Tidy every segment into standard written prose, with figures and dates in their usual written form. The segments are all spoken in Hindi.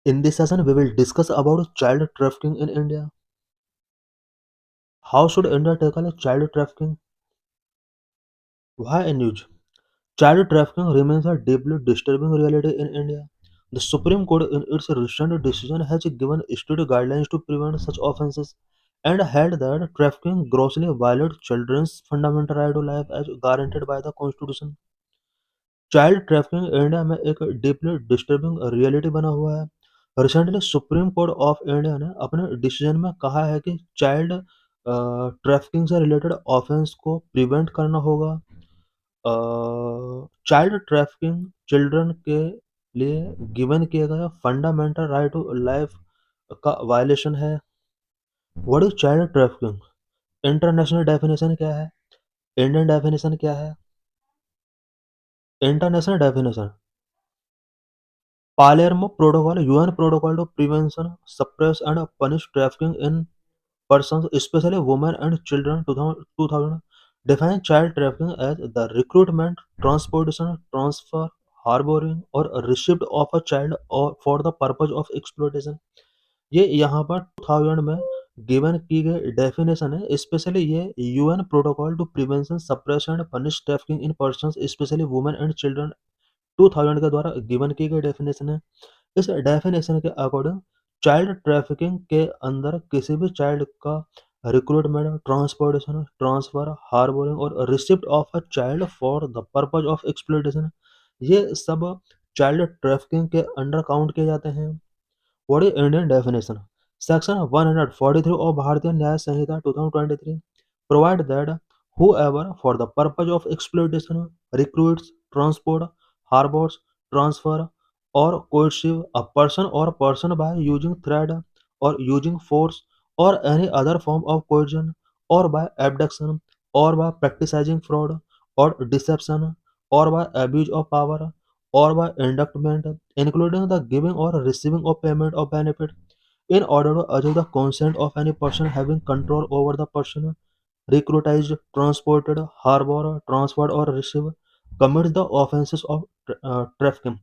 In this session, we will discuss about child trafficking in India. How should India tackle child trafficking? Why a news? Child trafficking remains a deeply disturbing reality in India. The Supreme Court, in its recent decision, has given strict guidelines to prevent such offences and held that trafficking grossly violates children's fundamental right to life as guaranteed by the Constitution. Child trafficking India में एक डीपली डिस्टर्बिंग रियलिटी बना हुआ है। Recently supreme court of India ने अपने डिसीजन में कहा है कि चाइल्ड ट्रैफिकिंग से रिलेटेड ऑफेंस को प्रिवेंट करना होगा। चाइल्ड ट्रैफिकिंग चिल्ड्रन के लिए गिवन किया गया फंडामेंटल राइट टू लाइफ का वायलेशन है। What is child trafficking? International definition क्या है? इंडियन डेफिनेशन क्या है? International definition Palermo Protocol, UN Protocol to Prevention, Suppress and Punish Trafficking in Persons, especially women and children, 2000 defines child trafficking as the recruitment, transportation, transfer, harboring or receipt of a child or for the purpose of exploitation। ये यहाँ पर 2000 में गिवन की गई डेफिनेशन है। स्पेशली ये UN protocol to prevention suppress and punish trafficking in persons specially women and children 2000 के द्वारा गिवन की गई डेफिनेशन है। इस डेफिनेशन के अकॉर्डिंग चाइल्ड ट्रैफिकिंग के अंदर किसी भी चाइल्ड का रिक्रूटमेंट, ट्रांसपोर्टेशन, ट्रांसफर, हार्बोरिंग और receipt of a child for the purpose of exploitation, ये सब चाइल्ड ट्रैफिकिंग के अंडर काउंट किए जाते हैं। What is Indian definition? Section 143 of भारतीय न्याय संहिता 2023 provide that whoever for the purpose of exploitation recruits, transport, harbors, transfer or coercive a person or person by using threat or using force or any other form of coercion or by abduction or by practicing fraud or deception or by abuse of power or by inducement, including the giving or receiving of payment of benefit in order to achieve the consent of any person having control over the person recruited, transported, harbored, transferred और receive commits the offenses of trafficking।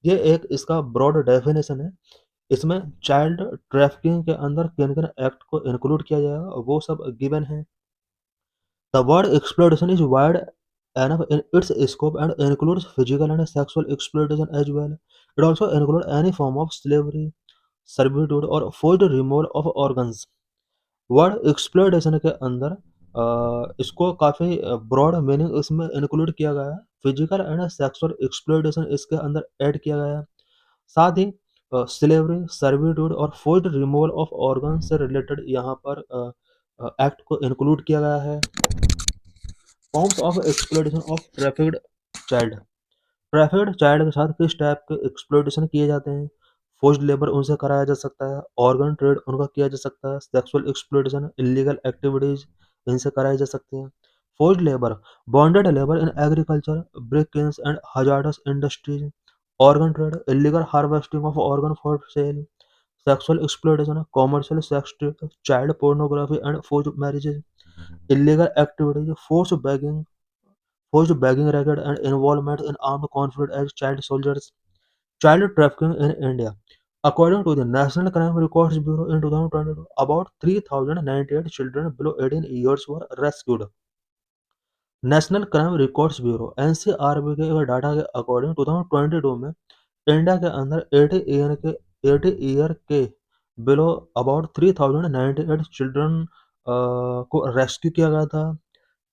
ये एक इसका ब्रॉड डेफिनेशन है। इसमें चाइल्ड ट्रैफिकिंग के अंदर किन किन एक्ट को इंक्लूड किया जाएगा वो सब गिवन है। The word exploitation is wide enough in its scope and includes physical and sexual exploitation as well. It also includes any form of slavery, servitude or forced removal of organs। Word exploitation के अंदर इसको काफ़ी ब्रॉड मीनिंग इसमें इंक्लूड किया गया है। फिजिकल एंड सेक्सुअल एक्सप्लॉइटेशन इसके अंदर ऐड किया गया है। साथ ही स्लेवरी, सर्विट्यूड और फोर्स्ड रिमूवल ऑफ ऑर्गन से रिलेटेड यहाँ पर एक्ट को इंक्लूड किया गया है। Forms of exploitation of trafficked child. Trafficked child के साथ किस टाइप के एक्सप्लॉइटेशन किए जाते हैं? फोर्स्ड लेबर उनसे कराया जा सकता है, ऑर्गन ट्रेड उनका किया जा सकता है, सेक्सुअल एक्सप्लॉइटेशन, इलीगल एक्टिविटीज इनसे कराई जा सकती हैं। Forced labour, bonded labour in agriculture, brick kilns and hazardous industries, organ trade, illegal harvesting of organ for sale, sexual exploitation, commercial sex trade, child pornography and forced marriages, illegal activities, forced begging racket and involvement in armed conflict as child soldiers, child trafficking in India. According to the National Crime Records Bureau in 2022, about 3,098 children below 18 years were rescued। National crime records bureau NCRB के एक डाटा के अकॉर्डिंग 2022 में इंडिया के अंदर 80 ईयर के बिलो अबाउट 3,098 चिल्ड्रन को रेस्क्यू किया गया था।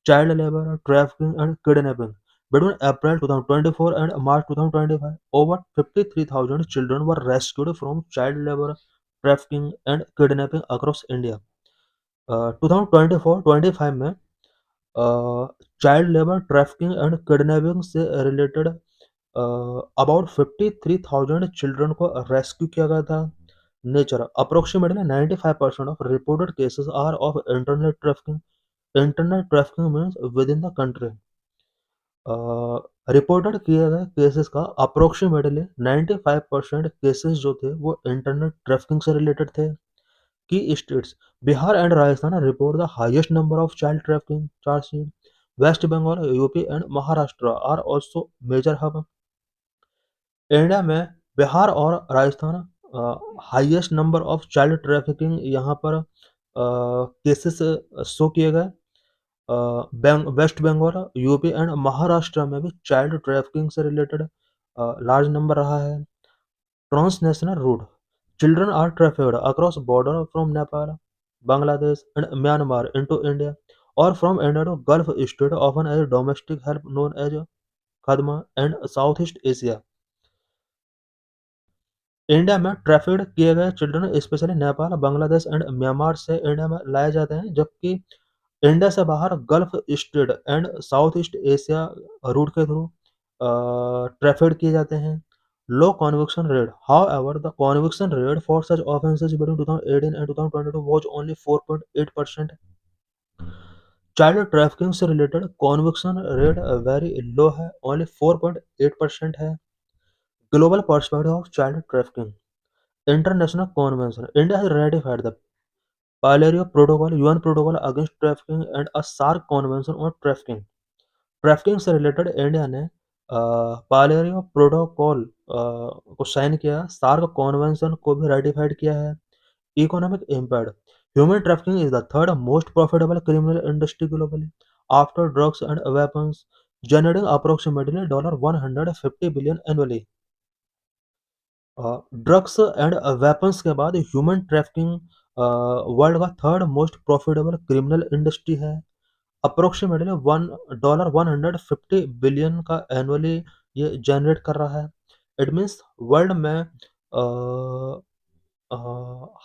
child labor, trafficking, and kidnapping. Between April 2024 and March 2025, over 53,000 children were rescued from child labor, trafficking, and kidnapping across India। 2024-25 में child labour, trafficking and kidnapping से रिलेटेड अबाउट 53,000 चिल्ड्रन को रेस्क्यू किया गया था। Nature, approximately 95% of reported cases are of internet trafficking. Internet trafficking means within the country. Reported किए गए केसेस का अप्रोक्सीमेटली 95% केसेस जो थे वो इंटरनेट ट्रैफिकिंग से रिलेटेड थे। की states, Bihar and Rajasthan report the highest number of child trafficking charge sheet. West Bengal, UP and Maharashtra are also major hub. India में बिहार और Rajasthan highest number of child trafficking यहाँ पर केसेस शो किए गए। वेस्ट बंगाल, यूपी एंड महाराष्ट्र में भी चाइल्ड ट्रैफिकिंग से रिलेटेड लार्ज नंबर रहा है। Transnational route, children are trafficked across border from Nepal, Bangladesh and Myanmar into India और from India to Gulf state often as domestic help known as खदमा and South East Asia. India में ट्रैफिक्ड किए गए children specially Nepal, Bangladesh and Myanmar से इंडिया में लाए जाते हैं, जबकि इंडिया से बाहर Gulf state and South East Asia route के थ्रू ट्रैफिक्ड किए जाते हैं। Low conviction rate, however the conviction rate for such offences between 2018 and 2022 was only 4.8%। Child trafficking से related conviction rate very low है, ओनली 4.8% है। Global perspective of child trafficking, international convention. India has ratified the Palermo Protocol, UN Protocol against trafficking and a SARC Convention on trafficking. Trafficking से रिलेटेड इंडिया ने पालेरियो प्रोटोकॉल को साइन किया, सार्क कॉन्वेंशन को भी रेटिफाइड किया है। Economic impact, human trafficking is the third most profitable criminal industry globally after drugs and weapons, generating approximately $150 billion annually. Drugs and weapons के बाद ह्यूमन ट्रैफिकिंग वर्ल्ड का third most profitable criminal industry है। अप्रोक्सीमेटली $150 बिलियन का एनुअली ये जनरेट कर रहा है। इट मीन्स वर्ल्ड में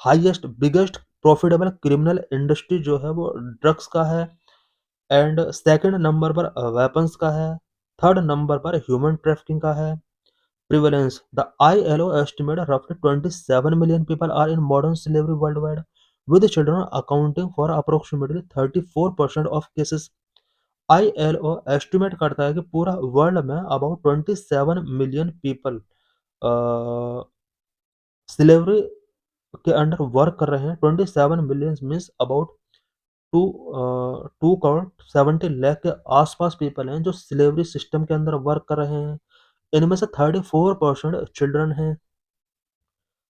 highest biggest profitable criminal industry जो है वो ड्रग्स का है, एंड सेकंड नंबर पर वेपन्स का है, थर्ड नंबर पर ह्यूमन ट्रैफिकिंग का है। Prevalence, the ILO estimated roughly 27 million people are in modern slavery worldwide, with children accounting for approximately 34% of cases. ILO estimate करता है कि पूरा वर्ल्ड में about 27 million people स्लेवरी के अंडर वर्क कर रहे हैं। 27 million means about two 2 crore 70 lakh के आसपास पीपल हैं जो स्लेवरी सिस्टम के अंदर वर्क कर रहे हैं। इनमें से 34% चिल्ड्रन हैं।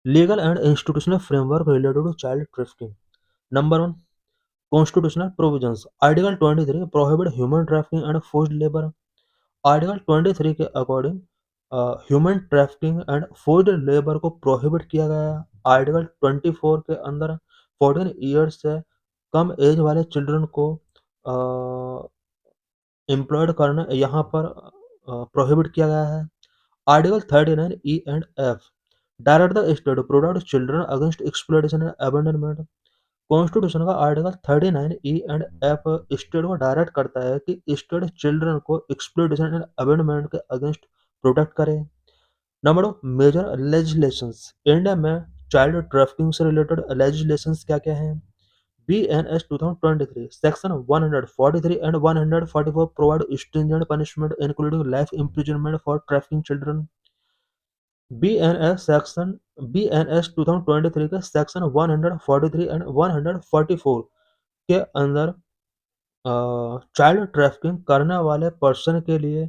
Legal and institutional framework related to child trafficking. Number 1, constitutional provisions. Article 23 prohibit human trafficking and forced labour. Article 23 के according human trafficking and forced labour को प्रोहिबिट किया गया है। आर्टिकल 24 के अंदर 14 ईयर्स से कम एज वाले चिल्ड्रन को एम्प्लॉयड करना यहाँ पर प्रोहिबिट किया गया है। Article 39 E and F direct the state to protect children against exploitation and abandonment. Constitution का article 39 E and F state को डायरेक्ट करता है कि स्टेट चिल्ड्रन को एक्सप्लॉयटेशन एंड अबैंडनमेंट के अगेंस्ट प्रोटेक्ट करे। Number 2, major legislations. इंडिया में चाइल्ड ट्रैफिकिंग से रिलेटेड लेजिस्लेशंस क्या क्या हैं? BNS 2023 Section 143 and 144 provide stringent punishment including life imprisonment for trafficking children. BNS 2023 के सेक्शन 143 एंड 144 के अंदर चाइल्ड ट्रैफिकिंग करने वाले पर्सन के लिए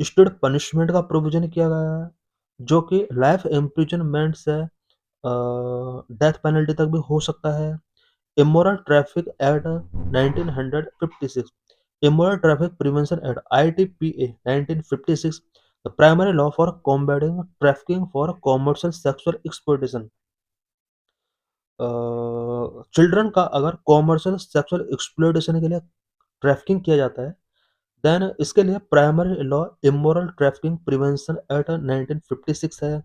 स्टेट पनिशमेंट का प्रोविजन किया गया है, जो कि लाइफ इम्प्रिजनमेंट से डेथ पेनल्टी तक भी हो सकता है। Immoral traffic act 1956, immoral traffic prevention act ITPA 1956, the primary law for combating trafficking for commercial sexual exploitation। Children का अगर कॉमर्शियल सेक्सुअल एक्सप्लोइटेशन के लिए ट्रैफिकिंग किया जाता है, देन इसके लिए primary law immoral trafficking prevention act 1956 है।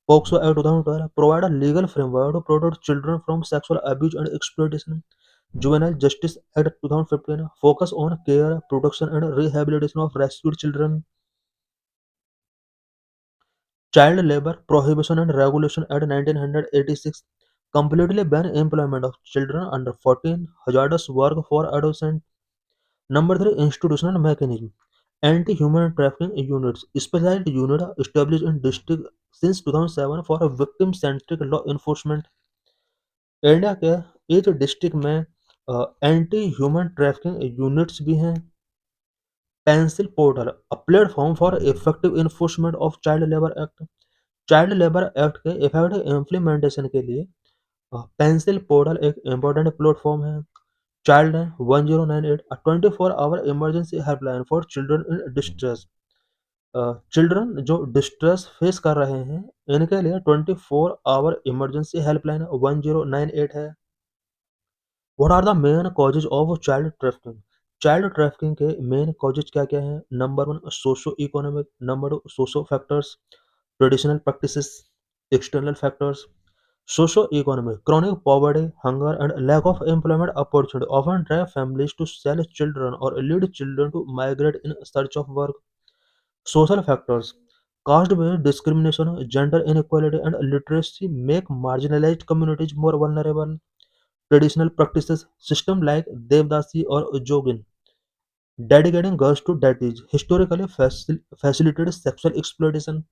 POCSO act 2012 provide a legal framework to protect children from sexual abuse and exploitation. Juvenile justice act 2015 focus on care, protection and rehabilitation of rescued children. Child labour prohibition and regulation act 1986 completely ban employment of children under 14, hazardous work for adolescents. Number 3, institutional mechanism. Anti-human trafficking units, specialized unit established in district since 2007 for a victim-centric law enforcement. India के each डिस्ट्रिक्ट में एंटी ह्यूमन ट्रैफिकिंग यूनिट्स भी हैं। Pencil portal, a platform for effective enforcement of child labor act. Child labour act के इफेक्टिव इम्प्लीमेंटेशन के लिए पेंसिल पोर्टल एक इम्पोर्टेंट प्लेटफॉर्म है। Child line 1098 24 hour emergency helpline for children in distress. Children जो डिस्ट्रेस फेस कर रहे हैं, इनके लिए 24 आवर इमरजेंसी हेल्पलाइन 1098 है। What are the main causes of child trafficking? Child trafficking के मेन कॉजेज क्या क्या हैं? Number one, socio economic. Number two, socio factors, traditional practices, external factors. Socio economic, chronic poverty, hunger, and lack of employment opportunity often drive families to sell children or lead children to migrate in search of work. Social factors, caste-based discrimination, gender inequality, and literacy make marginalized communities more vulnerable. Traditional practices, system like Devdasi or Jogin, dedicating girls to deities, historically facilitated sexual exploitation.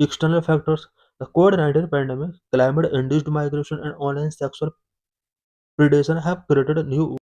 External factors, the COVID-19 pandemic, climate-induced migration, and online sexual predation have created new